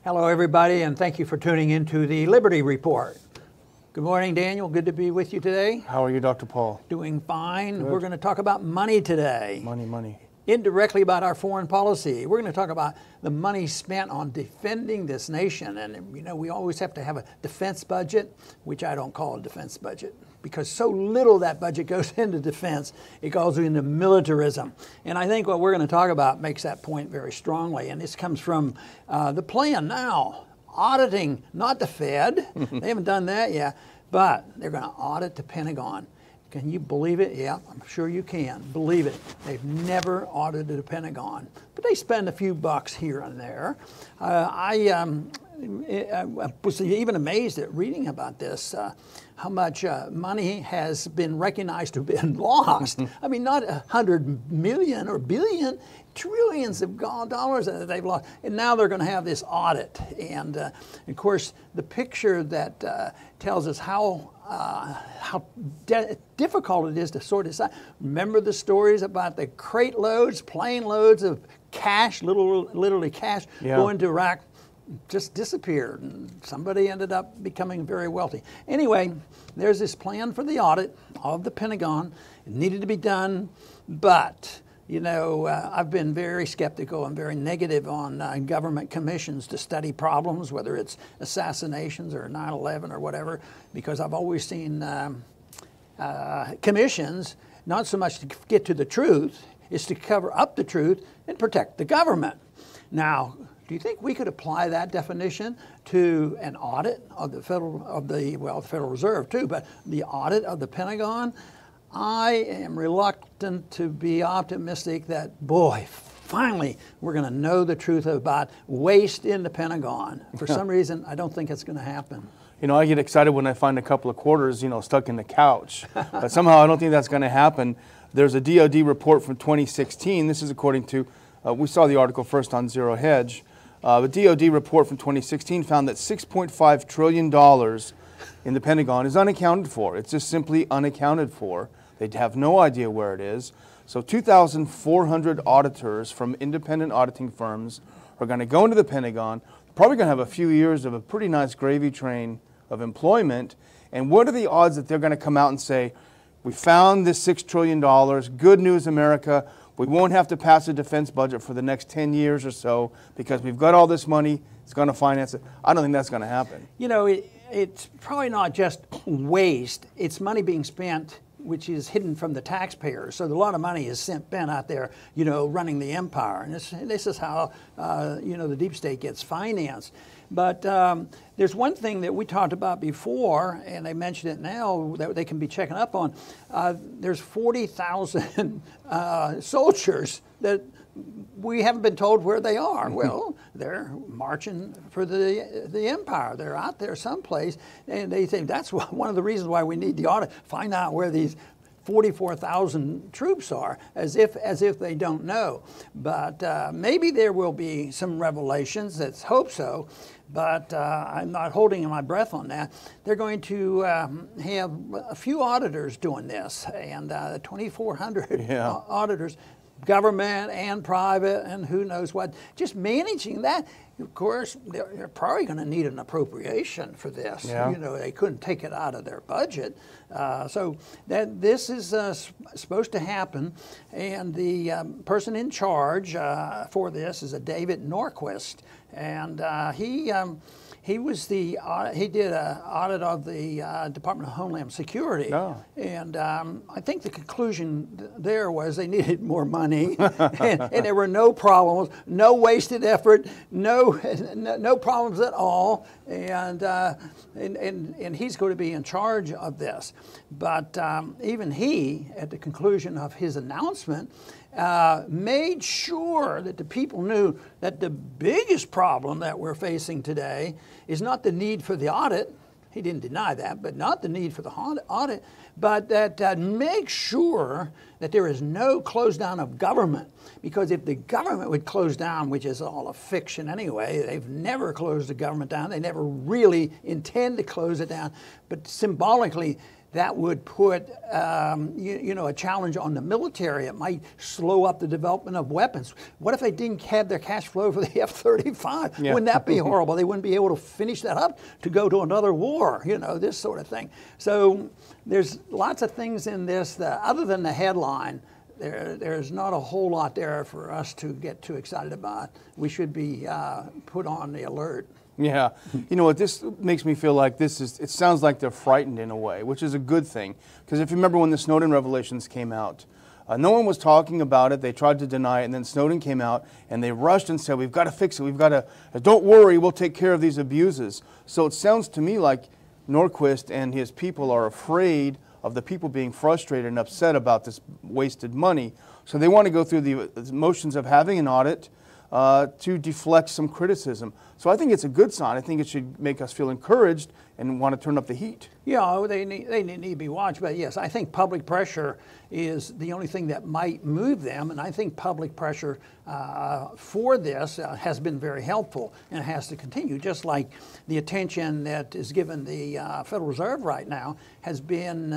Hello, everybody, and thank you for tuning into the Liberty Report. Good morning, Daniel. Good to be with you today. How are you, Dr. Paul? Doing fine. Good. We're going to talk about money today. Money. Indirectly about our foreign policy. We're going to talk about the money spent on defending this nation. And, you know, we always have to have a defense budget, which I don't call a defense budget, because so little that budget goes into defense, it goes into militarism. And I think what we're going to talk about makes that point very strongly. And this comes from the plan now, auditing, not the Fed. They haven't done that yet, but they're going to audit the Pentagon. Can you believe it? Yeah, I'm sure you can. Believe it. They've never audited the Pentagon, but they spend a few bucks here and there. I was even amazed at reading about this, how much money has been recognized to have been lost. I mean, not 100 million or billion, trillions of dollars that they've lost. And now they're going to have this audit. And of course, the picture that tells us how difficult it is to sort this out. Remember the stories about the crate loads, plane loads of cash, literally cash, going to Iraq, just disappeared, and somebody ended up becoming very wealthy. Anyway, there's this plan for the audit of the Pentagon. It needed to be done, but you know, I've been very skeptical and very negative on government commissions to study problems, whether it's assassinations or 9/11 or whatever, because I've always seen commissions not so much to get to the truth, it's to cover up the truth and protect the government. Now, do you think we could apply that definition to an audit of the Federal Reserve too, but the audit of the Pentagon? I am reluctant to be optimistic that, boy, finally we're going to know the truth about waste in the Pentagon. For some reason, I don't think it's going to happen. You know, I get excited when I find a couple of quarters, you know, stuck in the couch. But somehow I don't think that's going to happen. There's a DOD report from 2016. This is according to, we saw the article first on Zero Hedge. The DOD report from 2016 found that $6.5 trillion in the Pentagon is unaccounted for. It's just simply unaccounted for. They have no idea where it is. So 2,400 auditors from independent auditing firms are going to go into the Pentagon, probably going to have a few years of a pretty nice gravy train of employment. And what are the odds that they're going to come out and say, we found this $6 trillion, good news, America, we won't have to pass a defense budget for the next 10 years or so because we've got all this money, it's going to finance it. I don't think that's going to happen. You know, it's probably not just waste, it's money being spent which is hidden from the taxpayers. So a lot of money is spent out there, you know, running the empire. And this is how, you know, the deep state gets financed. But there's one thing that we talked about before, and they mentioned it now, that they can be checking up on. There's 40,000 soldiers that we haven't been told where they are. Well, they're marching for the empire. They're out there someplace, and they think that's one of the reasons why we need the audit. Find out where these 44,000 troops are, as if they don't know. But maybe there will be some revelations. Let's hope so. But I'm not holding my breath on that. They're going to have a few auditors doing this, and 2,400 auditors, government and private and who knows what, just managing that. Of course, they're probably going to need an appropriation for this. You know, they couldn't take it out of their budget. So this is supposed to happen, and the person in charge for this is a David Norquist, and he was he did an audit of the Department of Homeland Security, and I think the conclusion there was they needed more money, and there were no problems, no wasted effort, no problems at all, and he's going to be in charge of this. But even he, at the conclusion of his announcement, made sure that the people knew that the biggest problem that we're facing today is not the need for the audit. He didn't deny that, but not the need for the audit, but that make sure that there is no close down of government. Because if the government would close down, which is all a fiction anyway, they've never closed the government down. They never really intend to close it down. But symbolically, that would put a challenge on the military. It might slow up the development of weapons. What if they didn't have their cash flow for the F-35? Yeah. Wouldn't that be horrible? They wouldn't be able to finish that up to go to another war, this sort of thing. So there's lots of things in this that, other than the headline, there's not a whole lot there for us to get too excited about. We should be put on the alert. Yeah, you know what, this makes me feel like it sounds like they're frightened in a way, which is a good thing. Because if you remember when the Snowden revelations came out, no one was talking about it, they tried to deny it, and then Snowden came out, and they rushed and said, we've got to fix it, don't worry, we'll take care of these abuses. So it sounds to me like Norquist and his people are afraid of the people being frustrated and upset about this wasted money. So they want to go through the motions of having an audit to deflect some criticism. So I think it's a good sign. I think it should make us feel encouraged and want to turn up the heat. Yeah, they need to be watched. But yes, I think public pressure is the only thing that might move them. And I think public pressure for this has been very helpful and has to continue. Just like the attention that is given the Federal Reserve right now has been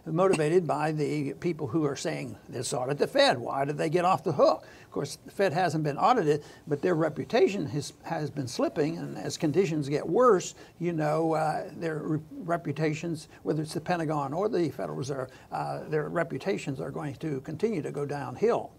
motivated by the people who are saying, let's audit the Fed. Why did they get off the hook? Of course, the Fed hasn't been audited, but their reputation has been slipping. And as conditions get worse, their reputations, whether it's the Pentagon or the Federal Reserve, their reputations are going to continue to go downhill.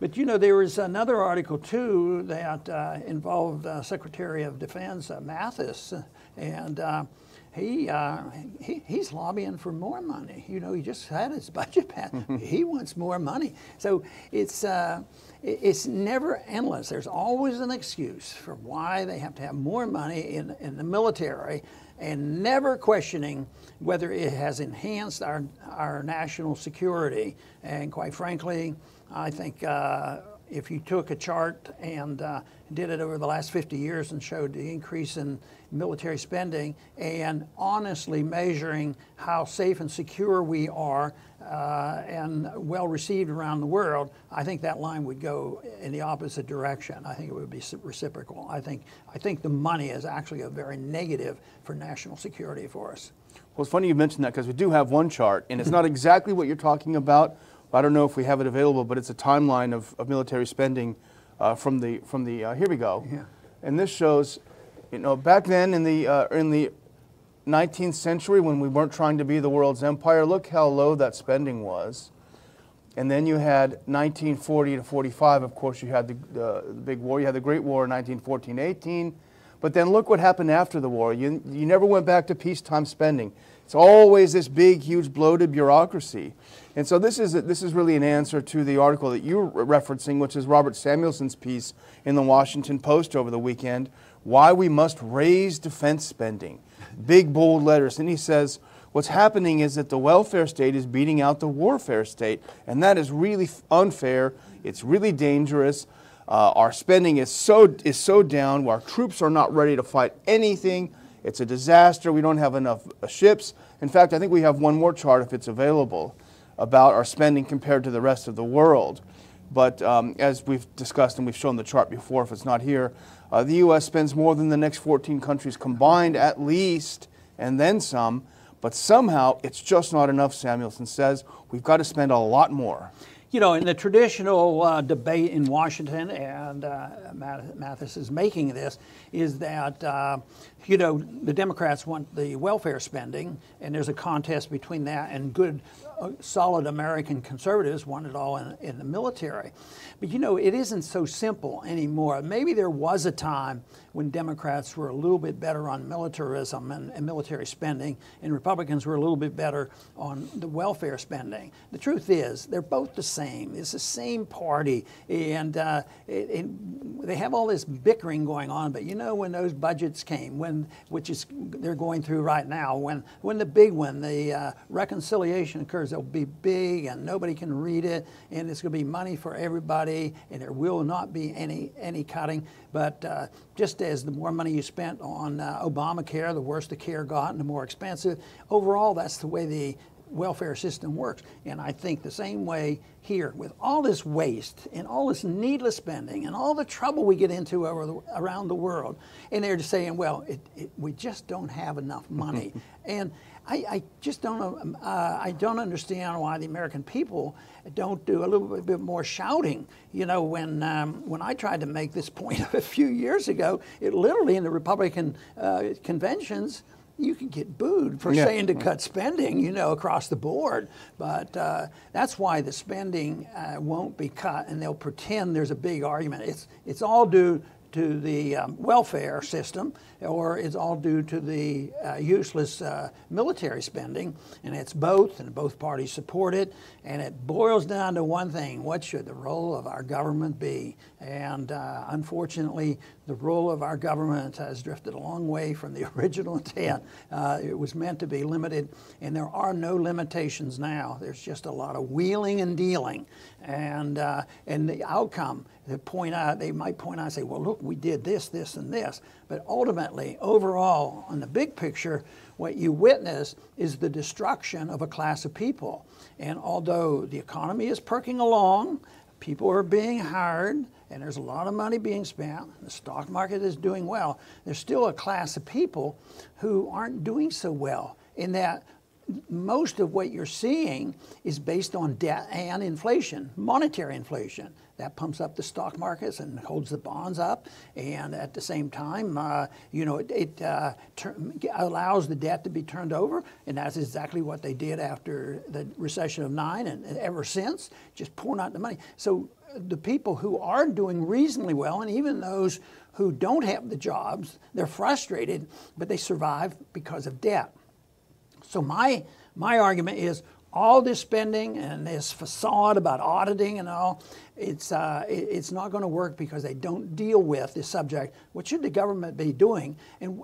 But there was another article too that involved Secretary of Defense Mathis, and he's lobbying for more money. He just had his budget passed. He wants more money. So it's never endless. There's always an excuse for why they have to have more money in the military, and never questioning whether it has enhanced our national security. And quite frankly, I think if you took a chart and did it over the last 50 years and showed the increase in military spending and honestly measuring how safe and secure we are and well received around the world, I think that line would go in the opposite direction. I think it would be reciprocal. I think the money is actually a very negative for national security for us. Well, it's funny you mentioned that, because we do have one chart, and it's not exactly what you're talking about. I don't know if we have it available, but it's a timeline of military spending from the here we go. Yeah. And this shows, back then in the 19th century, when we weren't trying to be the world's empire, look how low that spending was. And then you had 1940 to 45. Of course, you had the big war. You had the Great War in 1914-18. But then look what happened after the war. You never went back to peacetime spending. It's always this big, huge, bloated bureaucracy. And so this is really an answer to the article that you're referencing, which is Robert Samuelson's piece in the Washington Post over the weekend, Why We Must Raise Defense Spending. Big, bold letters. And he says, what's happening is that the welfare state is beating out the warfare state, and that is really unfair. It's really dangerous. Our spending is so down. Our troops are not ready to fight anything. It's a disaster. We don't have enough ships. In fact, I think we have one more chart, if it's available, about our spending compared to the rest of the world. But as we've discussed, and we've shown the chart before, if it's not here, the U.S. spends more than the next 14 countries combined, at least, and then some. But somehow, it's just not enough, Samuelson says. We've got to spend a lot more. In the traditional debate in Washington, and Mathis is making this, is that, the Democrats want the welfare spending, and there's a contest between that and good, solid American conservatives want it all in the military. But, it isn't so simple anymore. Maybe there was a time when Democrats were a little bit better on militarism and military spending, and Republicans were a little bit better on the welfare spending. The truth is, they're both the same. It's the same party, and they have all this bickering going on. But when those budgets came, which they're going through right now, when the big one, the reconciliation occurs, it'll be big, and nobody can read it, and it's going to be money for everybody, and there will not be any cutting. But just as the more money you spent on Obamacare, the worse the care got and the more expensive. Overall, that's the way the welfare system works. And I think the same way here, with all this waste and all this needless spending and all the trouble we get into around the world, and they're just saying, well, we just don't have enough money. And I just don't. I don't understand why the American people don't do a little bit more shouting. You know, when I tried to make this point a few years ago, it literally in the Republican conventions, you could get booed for saying to cut spending, you know, across the board. But that's why the spending won't be cut, and they'll pretend there's a big argument. It's all due to the welfare system, or it's all due to the useless military spending, and it's both, and both parties support it, and it boils down to one thing: what should the role of our government be? And unfortunately, the role of our government has drifted a long way from the original intent. It was meant to be limited, and there are no limitations now. There's just a lot of wheeling and dealing, and the outcome. They might point out and say, well, look, we did this, this, and this. But ultimately, overall, on the big picture, what you witness is the destruction of a class of people. And although the economy is perking along, people are being hired, and there's a lot of money being spent, the stock market is doing well, there's still a class of people who aren't doing so well, in that most of what you're seeing is based on debt and inflation, monetary inflation. That pumps up the stock markets and holds the bonds up, and at the same time, you know, it allows the debt to be turned over, and that's exactly what they did after the recession of '09, and ever since, just pouring out the money. So the people who are doing reasonably well, and even those who don't have the jobs, they're frustrated, but they survive because of debt. So my argument is, all this spending and this facade about auditing and all, it's not going to work because they don't deal with this subject. What should the government be doing? And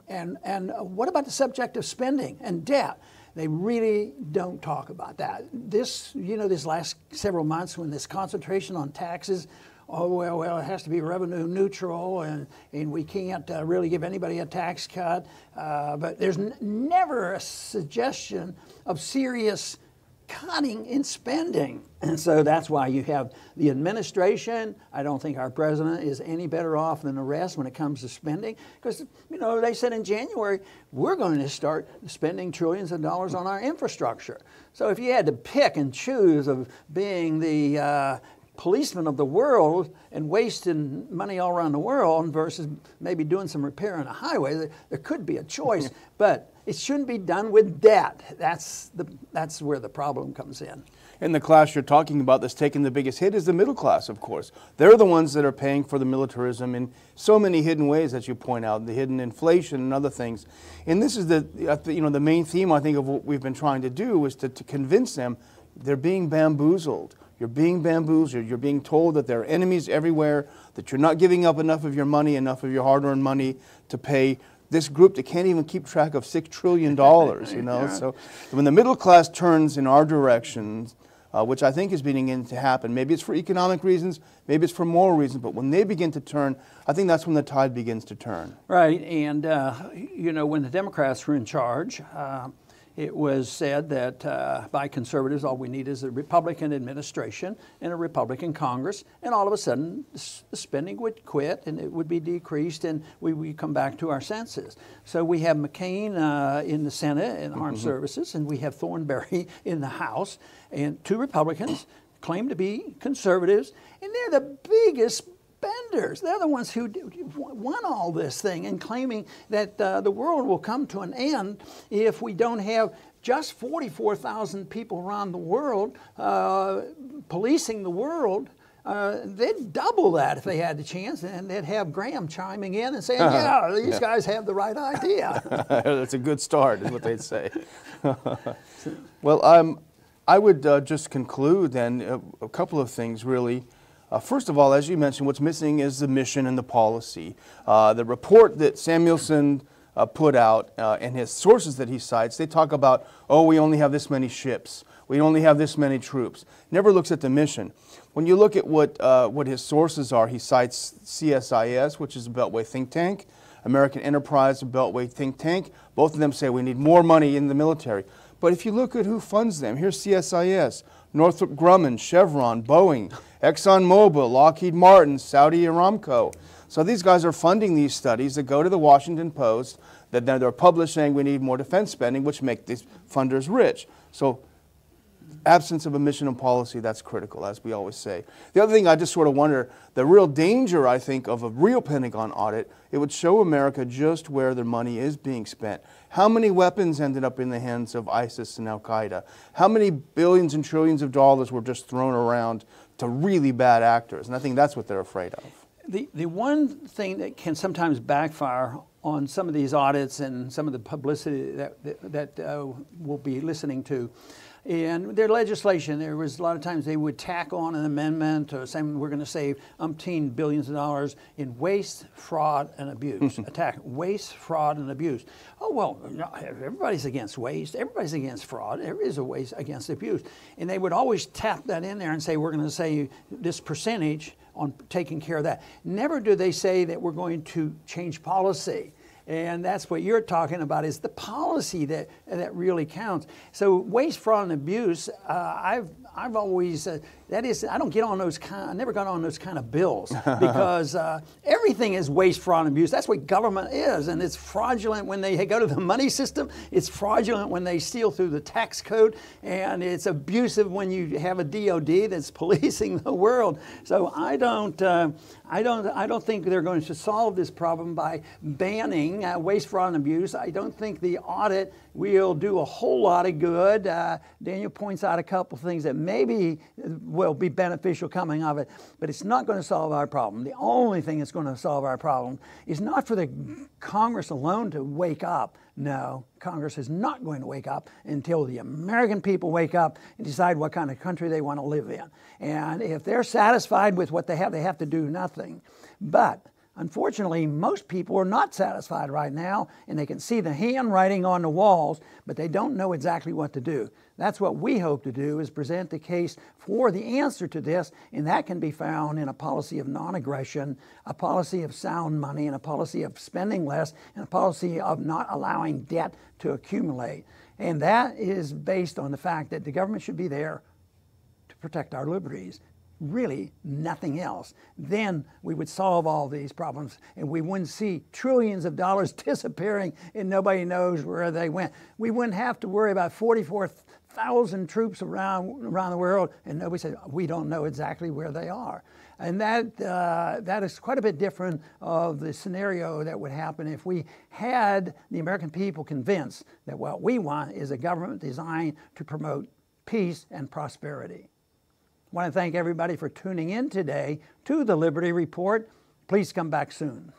what about the subject of spending and debt? They really don't talk about that. This last several months, when this concentration on taxes, oh, well, it has to be revenue neutral, and we can't really give anybody a tax cut. But there's never a suggestion of serious cutting in spending. And so that's why you have the administration. I don't think our president is any better off than the rest when it comes to spending, because, you know, they said in January, we're going to start spending trillions of dollars on our infrastructure. So if you had to pick and choose of being the policeman of the world and wasting money all around the world versus maybe doing some repair on a highway, there could be a choice, but it shouldn't be done with debt. That's where the problem comes in. And the class you're talking about that's taking the biggest hit is the middle class, of course. They're the ones that are paying for the militarism in so many hidden ways, as you point out, the hidden inflation and other things. And this is the main theme, I think, of what we've been trying to do, is to convince them they're being bamboozled. You're being bamboozled. You're being told that there are enemies everywhere, that you're not giving up enough of your money, enough of your hard-earned money to pay this group that can't even keep track of $6 trillion, you know. Yeah. So when the middle class turns in our direction, which I think is beginning to happen, maybe it's for economic reasons, maybe it's for moral reasons, but when they begin to turn, I think that's when the tide begins to turn. Right, and you know, when the Democrats were in charge, it was said that by conservatives, all we need is a Republican administration and a Republican Congress, and all of a sudden the spending would quit and it would be decreased and we would come back to our senses. So we have McCain in the Senate in Armed Services, and we have Thornberry in the House, and two Republicans claim to be conservatives, and they're the biggest spenders. They're the ones who won all this thing, and claiming that the world will come to an end if we don't have just 44,000 people around the world policing the world. They'd double that if they had the chance, and they'd have Graham chiming in and saying, yeah, these guys have the right idea. That's a good start, is what they'd say. Well, I would just conclude then a couple of things, really. First of all, as you mentioned, what's missing is the mission and the policy. The report that Samuelson put out and his sources that he cites, they talk about, oh, we only have this many ships. We only have this many troops. Never looks at the mission. When you look at what his sources are, he cites CSIS, which is a Beltway think tank, American Enterprise, a Beltway think tank. Both of them say we need more money in the military. But if you look at who funds them, here's CSIS, Northrop Grumman, Chevron, Boeing, ExxonMobil, Lockheed Martin, Saudi Aramco. So these guys are funding these studies that go to the Washington Post, that they're published saying we need more defense spending, which make these funders rich. So absence of a mission and policy, that's critical, as we always say. The other thing I just sort of wonder, the real danger, I think, of a real Pentagon audit, it would show America just where their money is being spent. How many weapons ended up in the hands of ISIS and Al-Qaeda? How many billions and trillions of dollars were just thrown around to really bad actors? And I think that's what they're afraid of. The one thing that can sometimes backfire on some of these audits and some of the publicity that we'll be listening to, and their legislation, there was a lot of times they would tack on an amendment or saying we're going to save umpteen billions of dollars in waste, fraud, and abuse. Attack waste, fraud, and abuse. Oh, well, no, everybody's against waste. Everybody's against fraud. Everybody's against abuse. And they would always tap that in there and say, we're going to say this percentage on taking care of that. Never do they say that we're going to change policy. And that's what you're talking about, is the policy that really counts. So waste, fraud, and abuse, I've always, that is, I don't get on those kind, I never got on those kind of bills because everything is waste, fraud, and abuse. That's what government is, and it's fraudulent when they go to the money system. It's fraudulent when they steal through the tax code, and it's abusive when you have a DOD that's policing the world. So I don't think they're going to solve this problem by banning waste, fraud, and abuse. I don't think the audit will do a whole lot of good. Daniel points out a couple things that maybe will be beneficial coming of it, but it's not going to solve our problem. The only thing that's going to solve our problem is not for the Congress alone to wake up. No, Congress is not going to wake up until the American people wake up and decide what kind of country they want to live in. And if they're satisfied with what they have to do nothing. But unfortunately, most people are not satisfied right now, and they can see the handwriting on the walls, but they don't know exactly what to do. That's what we hope to do, is present the case for the answer to this, and that can be found in a policy of non-aggression, a policy of sound money, and a policy of spending less, and a policy of not allowing debt to accumulate. And that is based on the fact that the government should be there to protect our liberties. Really nothing else. Then we would solve all these problems, and we wouldn't see trillions of dollars disappearing and nobody knows where they went. We wouldn't have to worry about 44,000 troops around the world, and nobody said, we don't know exactly where they are. And that is quite a bit different of the scenario that would happen if we had the American people convinced that what we want is a government designed to promote peace and prosperity. I want to thank everybody for tuning in today to the Liberty Report. Please come back soon.